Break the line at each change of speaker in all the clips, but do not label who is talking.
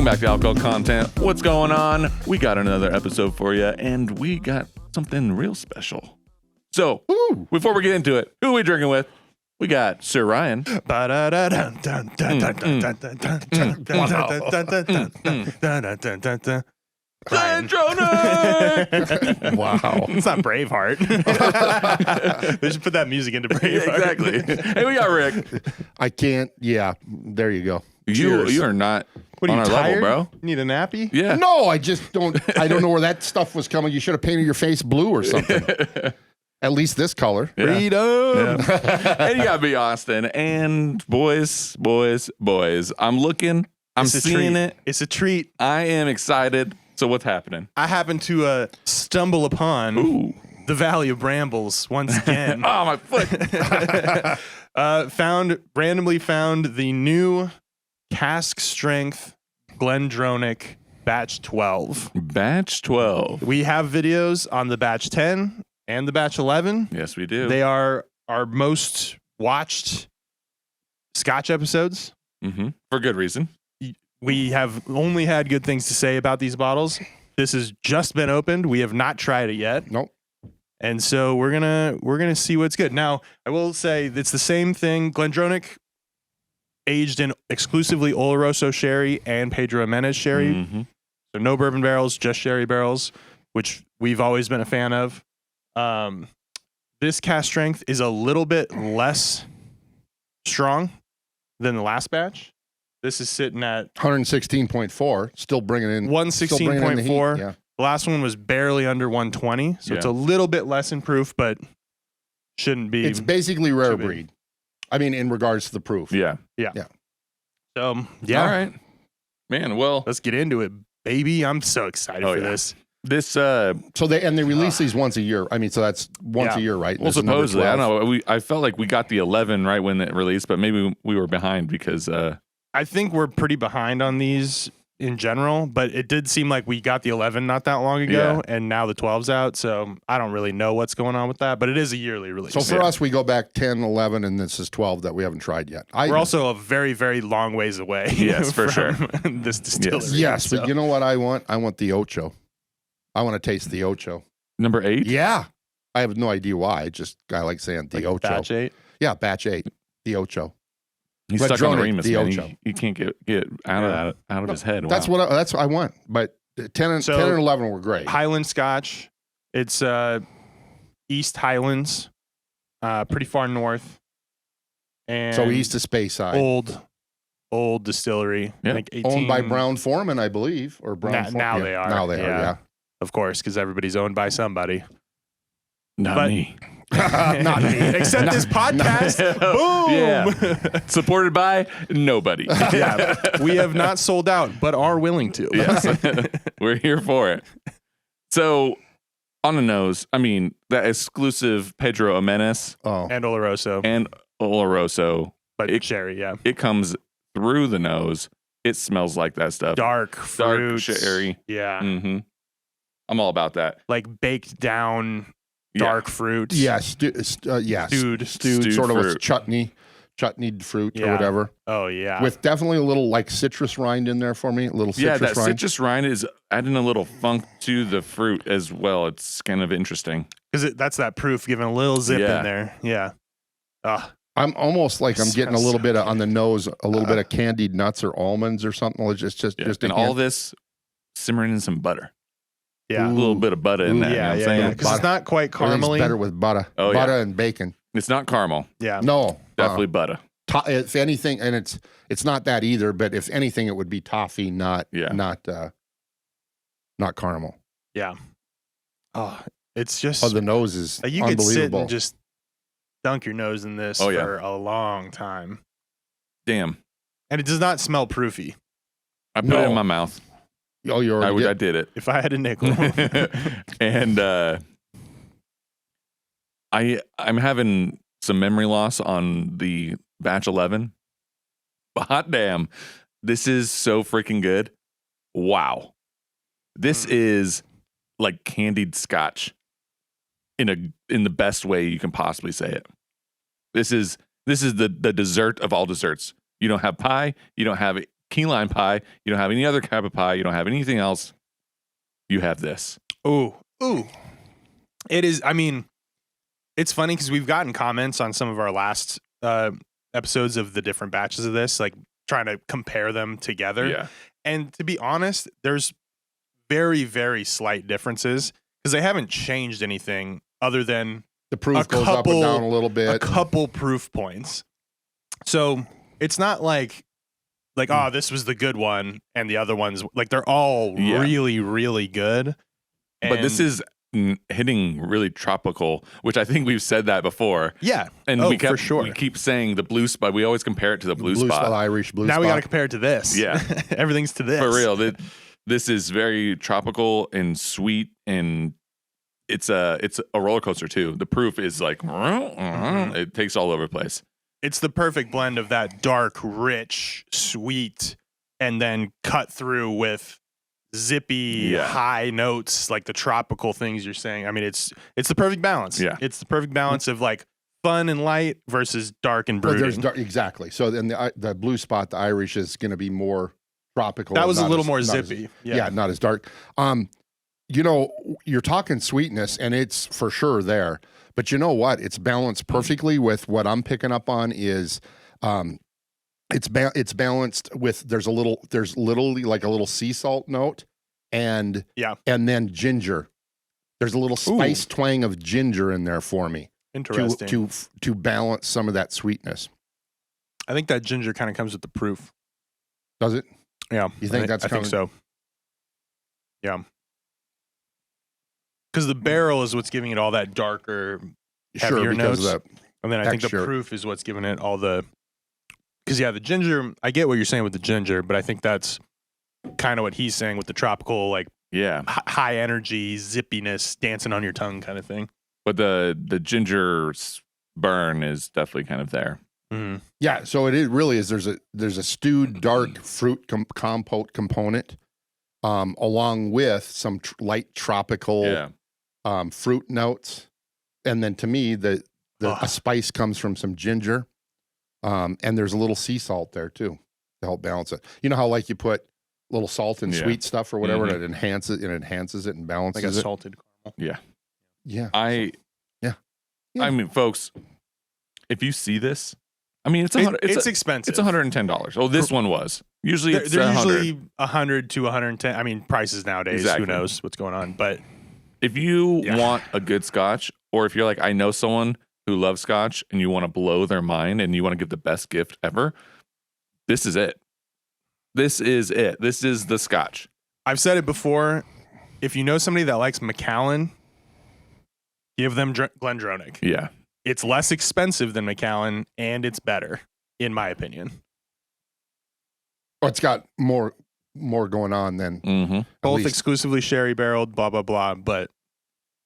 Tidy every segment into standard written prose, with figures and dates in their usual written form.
back to Alcohol Content. What's going on? We got another episode for you, and we got something real special. So, before we get into it, who are we drinking with? We got Sir Ryan. Glendronach!
Wow.
It's not Braveheart. They should put that music into Braveheart.
Exactly. Hey, we got Rick.
I can't. Yeah, there you go.
You are not
What are
on
you,
our
tired?
level, bro.
Need a nappy?
Yeah.
No, I just don't. I don't know where that stuff was coming. You should have painted your face blue or something. At least this color.
Yeah.
Freedom.
Yeah. And you got me, Austin. And boys, I'm looking. I'm seeing it.
It's a treat.
I am excited. So what's happening?
I happen to stumble upon the Valley of Brambles once again.
Oh, my foot.
Randomly found the new cask strength Glendronach batch 12.
Batch 12.
We have videos on the batch 10 and the batch 11.
Yes, we do.
They are our most watched Scotch episodes.
Mm-hmm. For good reason.
We have only had good things to say about these bottles. This has just been opened. We have not tried it yet.
Nope.
And so we're gonna see what's good. Now, I will say it's the same thing. Glendronach aged in exclusively Oloroso sherry and Pedro Jimenez sherry.
Mm-hmm.
So no bourbon barrels, just sherry barrels, which we've always been a fan of. This cask strength is a little bit less strong than the last batch. This is sitting at
116.4. Still bringing in
116.4.
Yeah.
The last one was barely under 120, so it's a little bit less in proof, but shouldn't be.
It's basically rare breed. I mean, in regards to the proof.
Yeah.
So, yeah.
All right. Man, well.
Let's get into it, baby. I'm so excited for this.
This,
So they release these once a year. I mean, so that's once a year, right?
Well, supposedly. I don't know. I felt like we got the 11 right when it released, but maybe we were behind because...
I think we're pretty behind on these in general, but it did seem like we got the 11 not that long ago, and now the 12's out, so I don't really know what's going on with that, but it is a yearly release.
So for us, we go back 10, 11, and this is 12 that we haven't tried yet.
We're also a very, very long ways away.
Yes, for sure.
This distillery.
Yes, but you know what I want? I want the Ocho. I want to taste the Ocho.
Number 8?
Yeah. I have no idea why. I like saying the Ocho.
Batch 8?
Yeah, batch 8. The Ocho.
He's stuck on the
Glendronach,
Remus,
the
man.
Ocho.
He can't get out of his head.
That's
Wow.
what I want. But 10 and 11 were great.
Highland Scotch. It's East Highlands, pretty far north. And
So east of Speyside.
Old distillery.
Yeah.
I think
Owned by Brown Foreman, I believe. Or Brown Foreman.
Now they are.
Now they are, yeah.
Of course, because everybody's owned by somebody.
Not me.
Not me.
Except this podcast. Boom.
Yeah. Supported by nobody.
Yeah. We have not sold out, but are willing to.
Yes. We're here for it. So, on the nose, I mean, that exclusive Pedro Jimenez
And Oloroso.
and Oloroso,
But sherry, yeah.
it comes through the nose. It smells like that stuff.
Dark fruits.
sherry.
Yeah.
Mm-hmm. I'm all about that.
Like baked down dark fruit.
Yes. Yes.
Stewed
sort of
fruit.
with chutneyed fruit or
Yeah.
whatever.
Oh, yeah.
With definitely a little like citrus rind in there for me. A little citrus
that
rind.
citrus rind is adding a little funk to the fruit as well. It's kind of interesting.
Because that's that proof, giving a little zip in there. Yeah.
I'm almost like I'm getting a little bit on the nose, a little bit of candied nuts or almonds or something. It's just
and all this simmering in some butter.
Yeah.
A little bit of butter in that.
Yeah,
you know what I'm saying?
Because it's not quite
Everything's
caramely.
better with butter.
Oh,
butter and bacon.
It's not caramel.
Yeah.
No.
Definitely butter.
If anything, and it's not that either, but if anything, it would be toffee, not caramel.
Yeah. Oh, it's just.
Oh, the nose is
you could sit
unbelievable.
and just dunk your nose in this for a long time.
Damn.
And it does not smell proofy.
I put it in my mouth.
Oh, you already
I did it.
If I had a nickel.
And I'm having some memory loss on the batch 11. But hot damn, this is so freaking good. Wow. This is like candied scotch in the best way you can possibly say it. This is the dessert of all desserts. You don't have pie, you don't have key lime pie. You don't have any other type of pie. You don't have anything else. You have this.
Ooh. It is. I mean, it's funny because we've gotten comments on some of our last episodes of the different batches of this, like trying to compare them together.
Yeah.
And to be honest, there's very, very slight differences because they haven't changed anything other than
The proof goes up and down a little
a
bit.
couple proof points. So it's not like, oh, this was the good one and the other ones, like they're all really, really good.
But this is hitting really tropical, which I think we've said that before.
Yeah.
And
for sure.
We keep saying the blue spot. We always compare it to the blue spot.
Irish blue
now
spot.
we got to compare it to this.
Yeah.
Everything's to this.
For real. This is very tropical and sweet, and it's a roller coaster too. The proof is like, it takes all over the place.
It's the perfect blend of that dark, rich, sweet, and then cut through with zippy high notes, like the tropical things you're saying. I mean, it's the perfect balance.
Yeah.
It's the perfect balance of like fun and light versus dark and brooding.
Exactly. So then the blue spot, the Irish, is going to be more tropical.
That was a little more zippy.
Not as dark. You're talking sweetness, and it's for sure there. But you know what? It's balanced perfectly with what I'm picking up on is it's balanced with there's literally like a little sea salt note and then ginger. There's a little spice twang of ginger in there for me.
Interesting.
To balance some of that sweetness.
I think that ginger kind of comes with the proof.
Does it?
Yeah.
You think that's coming?
I think so. Yeah. Because the barrel is what's giving it all that darker, heavier notes. And then I think the proof is what's giving it all the... Because, the ginger, I get what you're saying with the ginger, but I think that's kind of what he's saying with the tropical, like, high energy, zippiness, dancing on your tongue kind of thing.
But the ginger burn is definitely kind of there.
Mm-hmm.
Yeah, so it really is. There's a stewed dark fruit compote component, along with some light tropical fruit notes, and then to me a spice comes from some ginger, and there's a little sea salt there too to help balance it. You know how like you put a little salt in sweet stuff or whatever, and it enhances it and balances
like a
it.
salted caramel.
Yeah.
Yeah.
I mean, folks, if you see this, I mean, it's
expensive.
It's $110. Oh, this one was. Usually it's
they're
100.
usually 100 to 110. I mean, prices nowadays,
Exactly.
Who knows what's going on? But
if you want a good scotch, or if you're like, I know someone who loves scotch and you want to blow their mind and you want to give the best gift ever, this is it. This is it. This is the scotch.
I've said it before. If you know somebody that likes Macallan, give them Glendronach.
Yeah.
It's less expensive than Macallan, and it's better, in my opinion.
Oh, it's got more going on than
both exclusively sherry barreled, blah blah blah. But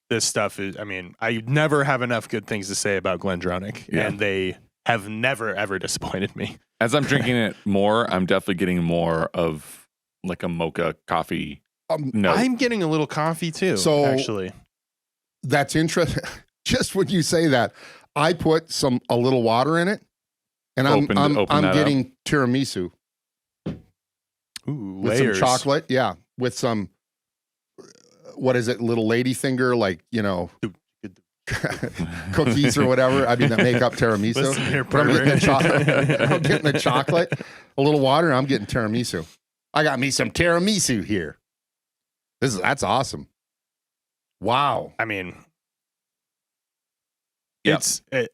this stuff is, I mean, I never have enough good things to say about Glendronach, and they have never ever disappointed me.
As I'm drinking it more, I'm definitely getting more of like a mocha coffee. No,
I'm getting a little coffee too.
So
actually,
that's interesting. Just when you say that, I put a little water in it, and I'm getting tiramisu.
Ooh,
with
layers.
some chocolate, with some what is it, little lady finger, like cookies or whatever. I mean, that make up tiramisu.
Listen here,
But I'm getting the chocolate, a little water. I'm getting tiramisu. I got me some tiramisu here. That's awesome. Wow.
I mean,
it's a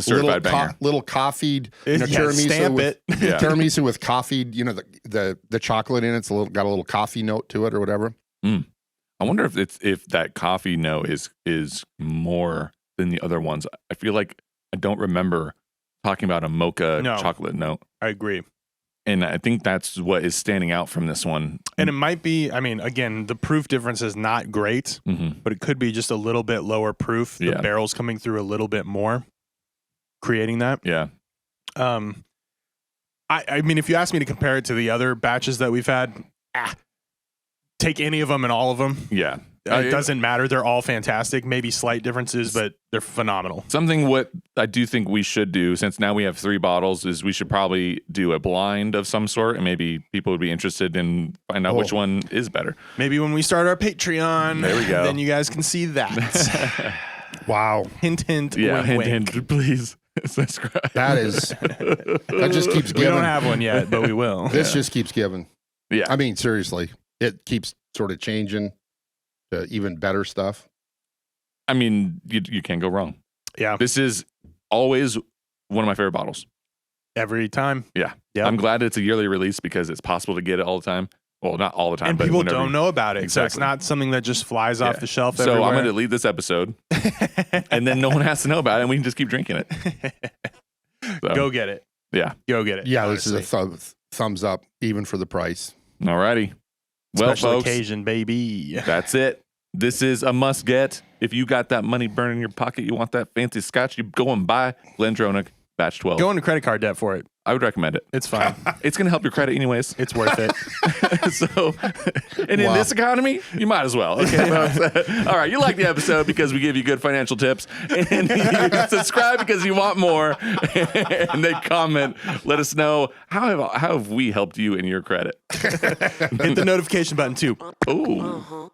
certified banger.
Little coffeeed tiramisu.
Stamp
with,
it.
Tiramisu with coffee. The chocolate in it's got a little coffee note to it or whatever.
I wonder if that coffee note is more than the other ones. I feel like I don't remember talking about a mocha chocolate note.
I agree.
And I think that's what is standing out from this one.
And it might be, I mean, again, the proof difference is not great, but it could be just a little bit lower proof. The barrel's coming through a little bit more, creating that.
Yeah.
I mean, if you ask me to compare it to the other batches that we've had, take any of them and all of them.
Yeah.
It doesn't matter. They're all fantastic. Maybe slight differences, but they're phenomenal.
Something what I do think we should do, since now we have 3 bottles, is we should probably do a blind of some sort, and maybe people would be interested in find out which one is better.
Maybe when we start our Patreon,
there we go.
Then you guys can see that.
Wow.
Hint, hint.
Yeah,
wink,
hint,
wink.
hint, please. Subscribe.
That just keeps giving.
We don't have one yet, but we will.
This just keeps giving.
Yeah.
I mean, seriously, it keeps sort of changing to even better stuff.
I mean, you can't go wrong.
Yeah.
This is always one of my favorite bottles.
Every time.
Yeah.
Yep.
I'm glad it's a yearly release because it's possible to get it all the time. Well, not all the time,
And
but
people
whenever
don't know about it.
Exactly.
So it's not something that just flies off the shelf
So
everywhere.
I'm going to delete this episode, and then no one has to know about it, and we can just keep drinking it. So,
Go get it.
Yeah.
Go get it.
Yeah,
honestly.
this is a thumbs up, even for the price.
All righty. Well,
Special
folks,
occasion, baby.
that's it. This is a must get. If you got that money burning in your pocket, you want that fancy scotch, you go and buy Glendronach Batch 12.
Go into credit card debt for it.
I would recommend it.
It's fine.
It's going to help your credit anyways.
It's worth it.
So, and in this economy, you might as well. Okay, folks? All right, you like the episode because we give you good financial tips, and you subscribe because you want more, and then comment. Let us know how have we helped you in your credit.
Hit the notification button too.
Ooh.